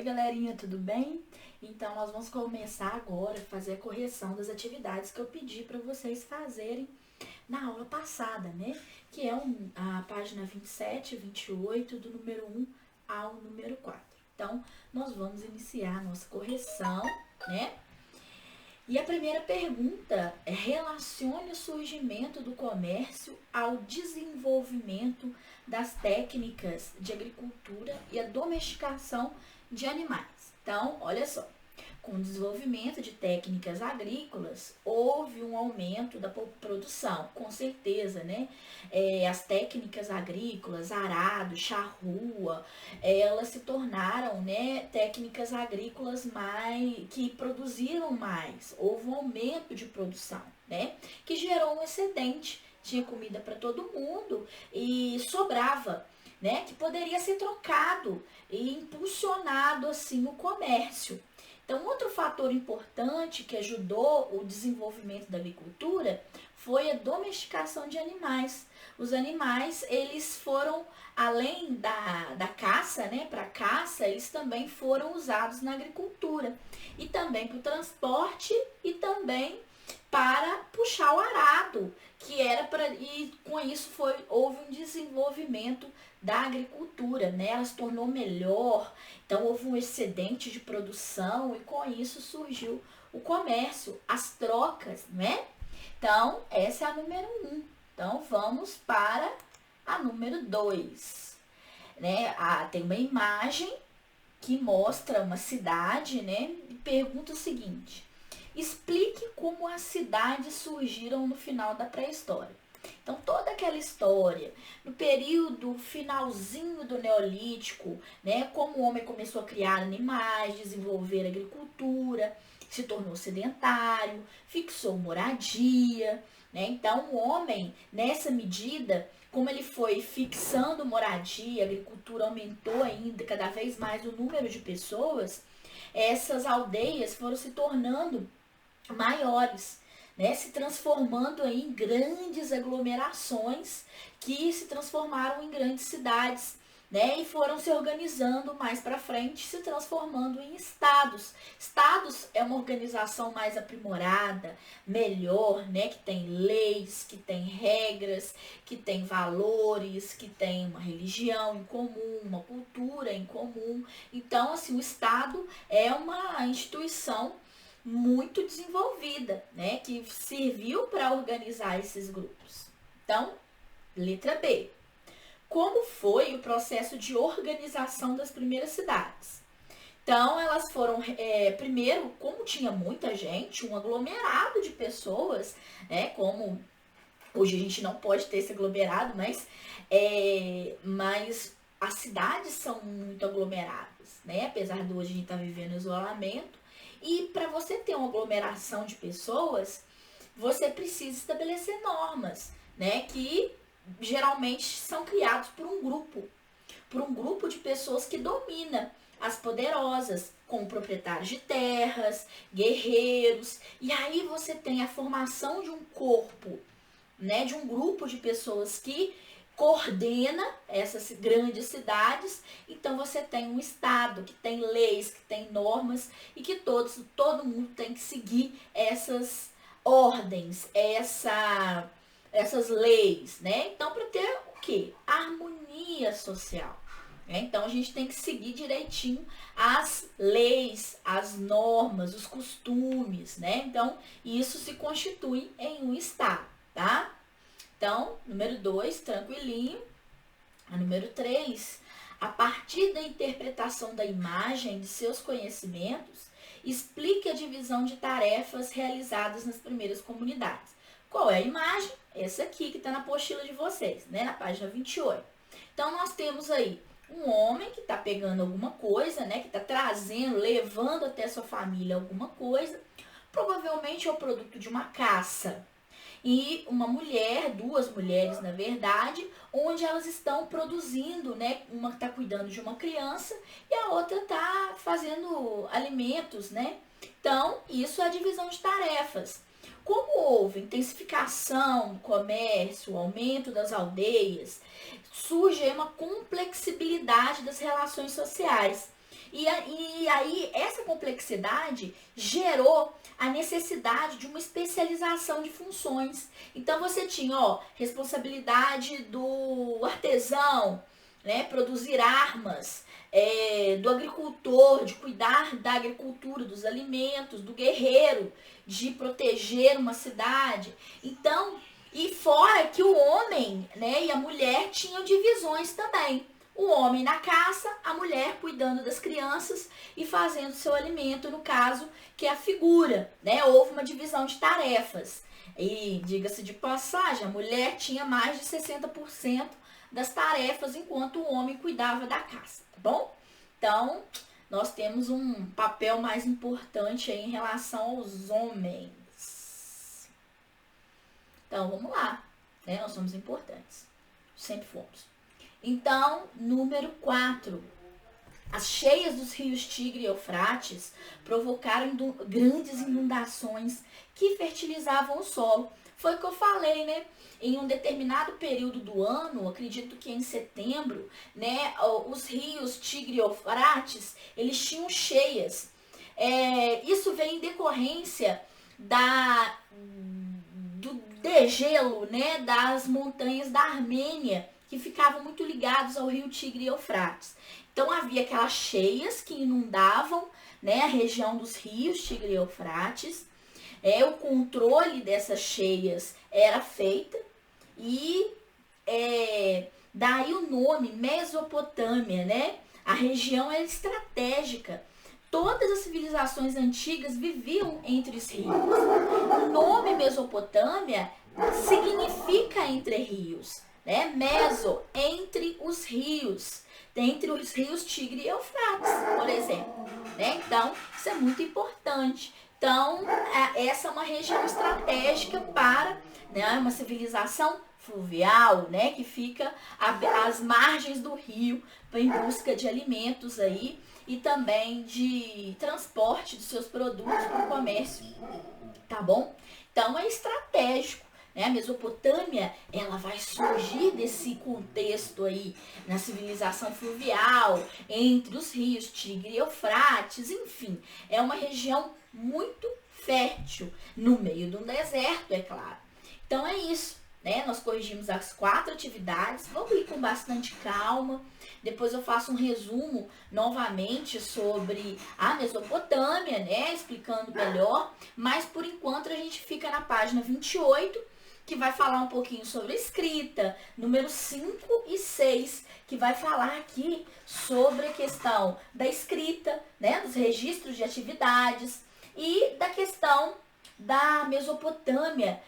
Oi, galerinha, tudo bem? Então, nós vamos começar agora a fazer a correção das atividades que eu pedi para vocês fazerem na aula passada, né? Que é a página 27 e 28, do número 1 ao número 4. Então, nós vamos iniciar a nossa correção, né? E a primeira pergunta é: relacione o surgimento do comércio ao desenvolvimento das técnicas de agricultura e a domesticação de animais. Então, olha só. Com o desenvolvimento de técnicas agrícolas, houve um aumento da produção, com certeza, né? As técnicas agrícolas, arado, charrua, elas se tornaram, né, técnicas agrícolas que produziram mais. Houve um aumento de produção, né? Que gerou um excedente. Tinha comida para todo mundo e sobrava, né? Que poderia ser trocado e impulsionado assim o comércio. Então, outro fator importante que ajudou o desenvolvimento da agricultura foi a domesticação de animais. Os animais, eles foram, além da caça, né, para caça, eles também foram usados na agricultura. E também para o transporte e também para puxar o arado, que era para, e com isso houve um desenvolvimento da agricultura, né? Ela se tornou melhor, então houve um excedente de produção e com isso surgiu o comércio, as trocas, né? Então, essa é a número 1. Então, vamos para a número 2, né? Tem uma imagem que mostra uma cidade, né? E pergunta o seguinte: explique como as cidades surgiram no final da pré-história. Então, toda aquela história, no período finalzinho do Neolítico, né, como o homem começou a criar animais, desenvolver a agricultura, se tornou sedentário, fixou moradia, né? Então, o homem, nessa medida, como ele foi fixando moradia, a agricultura aumentou ainda cada vez mais o número de pessoas, essas aldeias foram se tornando maiores, né, se transformando em grandes aglomerações que se transformaram em grandes cidades, né, e foram se organizando mais para frente, se transformando em estados. Estados é uma organização mais aprimorada, melhor, né, que tem leis, que tem regras, que tem valores, que tem uma religião em comum, uma cultura em comum. Então, assim, o estado é uma instituição muito desenvolvida, né, que serviu para organizar esses grupos. Então, letra B. Como foi o processo de organização das primeiras cidades? Então, elas foram, primeiro, como tinha muita gente, um aglomerado de pessoas, né, como hoje a gente não pode ter esse aglomerado, mas as cidades são muito aglomeradas, né, apesar de hoje a gente estar vivendo isolamento. E para você ter uma aglomeração de pessoas, você precisa estabelecer normas, né, que geralmente são criados por um grupo de pessoas que domina as poderosas, como proprietários de terras, guerreiros. E aí você tem a formação de um corpo, né, de um grupo de pessoas que coordena essas grandes cidades. Então você tem um estado que tem leis, que tem normas e que todo mundo tem que seguir essas ordens, essas leis, né? Então, para ter o quê? Harmonia social. Então a gente tem que seguir direitinho as leis, as normas, os costumes, né? Então isso se constitui em um estado, tá? Então, número 2, tranquilinho. A número 3, a partir da interpretação da imagem de seus conhecimentos, explique a divisão de tarefas realizadas nas primeiras comunidades. Qual é a imagem? Essa aqui que está na apostila de vocês, né? Na página 28. Então, nós temos aí um homem que está pegando alguma coisa, né? Que está trazendo, levando até sua família alguma coisa. Provavelmente é o produto de uma caça. E uma mulher, duas mulheres na verdade, onde elas estão produzindo, né? Uma está cuidando de uma criança e a outra está fazendo alimentos, né? Então, isso é a divisão de tarefas. Como houve intensificação do comércio, aumento das aldeias, surge uma complexibilidade das relações sociais. E aí, essa complexidade gerou a necessidade de uma especialização de funções. Então, você tinha, responsabilidade do artesão, né, produzir armas, do agricultor, de cuidar da agricultura, dos alimentos, do guerreiro, de proteger uma cidade. Então, e fora que o homem, né, e a mulher tinham divisões também. O homem na caça, a mulher cuidando das crianças e fazendo seu alimento, no caso, que é a figura, né? Houve uma divisão de tarefas. E, diga-se de passagem, a mulher tinha mais de 60% das tarefas, enquanto o homem cuidava da caça, tá bom? Então, nós temos um papel mais importante aí em relação aos homens. Então, vamos lá, né? Nós somos importantes, sempre fomos. Então, número 4. As cheias dos rios Tigre e Eufrates provocaram grandes inundações que fertilizavam o solo. Foi o que eu falei, né? Em um determinado período do ano, acredito que em setembro, né, os rios Tigre e Eufrates, eles tinham cheias. Isso vem em decorrência do degelo, né, das montanhas da Armênia, que ficavam muito ligados ao rio Tigre e Eufrates. Então havia aquelas cheias que inundavam, né, a região dos rios Tigre e Eufrates. O controle dessas cheias era feito e daí o nome Mesopotâmia, né? A região é estratégica. Todas as civilizações antigas viviam entre os rios. O nome Mesopotâmia significa entre rios, né? Meso, entre os rios Tigre e Eufrates, por exemplo, né? Então, isso é muito importante. Então, essa é uma região estratégica para, né, uma civilização fluvial, né, que fica às margens do rio em busca de alimentos aí e também de transporte de seus produtos para o comércio, tá bom? Então, é estratégico. A Mesopotâmia, ela vai surgir desse contexto aí, na civilização fluvial, entre os rios Tigre e Eufrates, enfim, é uma região muito fértil, no meio de um deserto, é claro. Então é isso, né? Nós corrigimos as 4 atividades, vamos ir com bastante calma. Depois eu faço um resumo novamente sobre a Mesopotâmia, né? Explicando melhor, mas por enquanto a gente fica na página 28, que vai falar um pouquinho sobre a escrita, número 5 e 6, que vai falar aqui sobre a questão da escrita, né, dos registros de atividades e da questão da Mesopotâmia.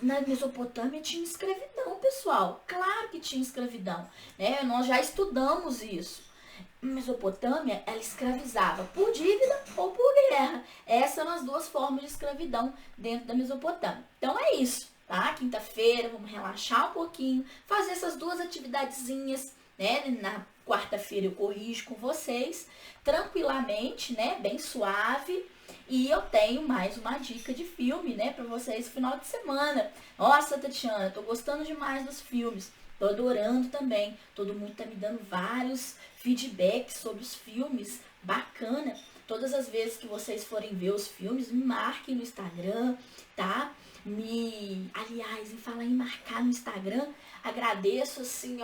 Na Mesopotâmia tinha escravidão, pessoal. Claro que tinha escravidão, né? Nós já estudamos isso. A Mesopotâmia, ela escravizava por dívida ou por guerra. Essas são as 2 formas de escravidão dentro da Mesopotâmia. Então é isso. Tá? Quinta-feira, vamos relaxar um pouquinho, fazer essas 2 atividadezinhas, né? Na quarta-feira eu corrijo com vocês, tranquilamente, né? Bem suave. E eu tenho mais uma dica de filme, né? Pra vocês no final de semana. Nossa, Tatiana, tô gostando demais dos filmes. Tô adorando também. Todo mundo tá me dando vários feedbacks sobre os filmes. Bacana. Todas as vezes que vocês forem ver os filmes, me marquem no Instagram, tá? Aliás, em falar em marcar no Instagram, agradeço assim,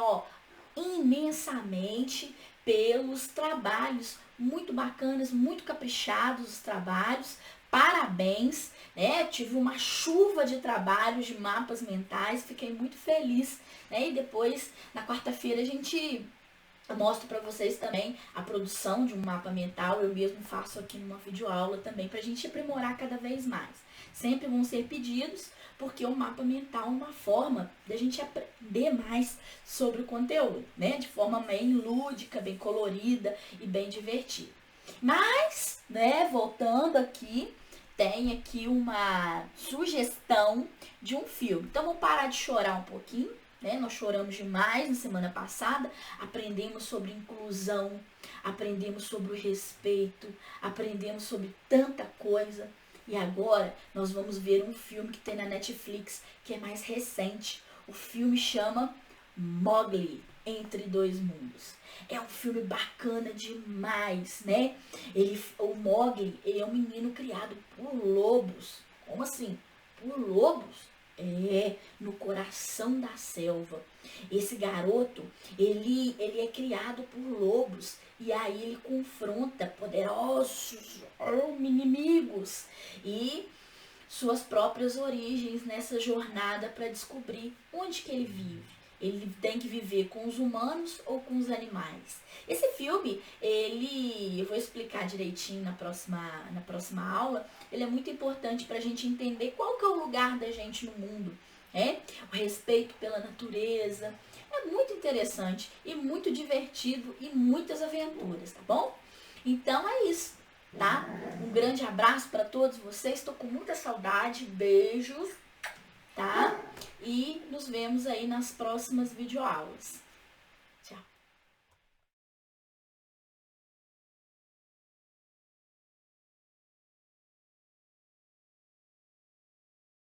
imensamente pelos trabalhos muito bacanas, muito caprichados os trabalhos. Parabéns, né? Tive uma chuva de trabalhos, de mapas mentais, fiquei muito feliz, né? E depois, na quarta-feira, eu mostro para vocês também a produção de um mapa mental. Eu mesmo faço aqui numa videoaula também, pra gente aprimorar cada vez mais. Sempre vão ser pedidos, porque o mapa mental é uma forma da gente aprender mais sobre o conteúdo, né? De forma bem lúdica, bem colorida e bem divertida. Mas, né, voltando aqui, tem aqui uma sugestão de um filme. Então, vamos parar de chorar um pouquinho, né? Nós choramos demais na semana passada, aprendemos sobre inclusão, aprendemos sobre o respeito, aprendemos sobre tanta coisa. E agora nós vamos ver um filme que tem na Netflix, que é mais recente. O filme chama Mowgli. Entre Dois Mundos. É um filme bacana demais, né? O Mowgli, ele é um menino criado por lobos. Como assim? Por lobos? É, no coração da selva. Esse garoto, ele é criado por lobos. E aí ele confronta poderosos inimigos. E suas próprias origens nessa jornada para descobrir onde que ele vive. Ele tem que viver com os humanos ou com os animais. Esse filme, eu vou explicar direitinho na próxima aula, ele é muito importante para a gente entender qual que é o lugar da gente no mundo, né? O respeito pela natureza. É muito interessante e muito divertido e muitas aventuras, tá bom? Então é isso, tá? Um grande abraço para todos vocês, estou com muita saudade, beijos, tá? E nos vemos aí nas próximas videoaulas.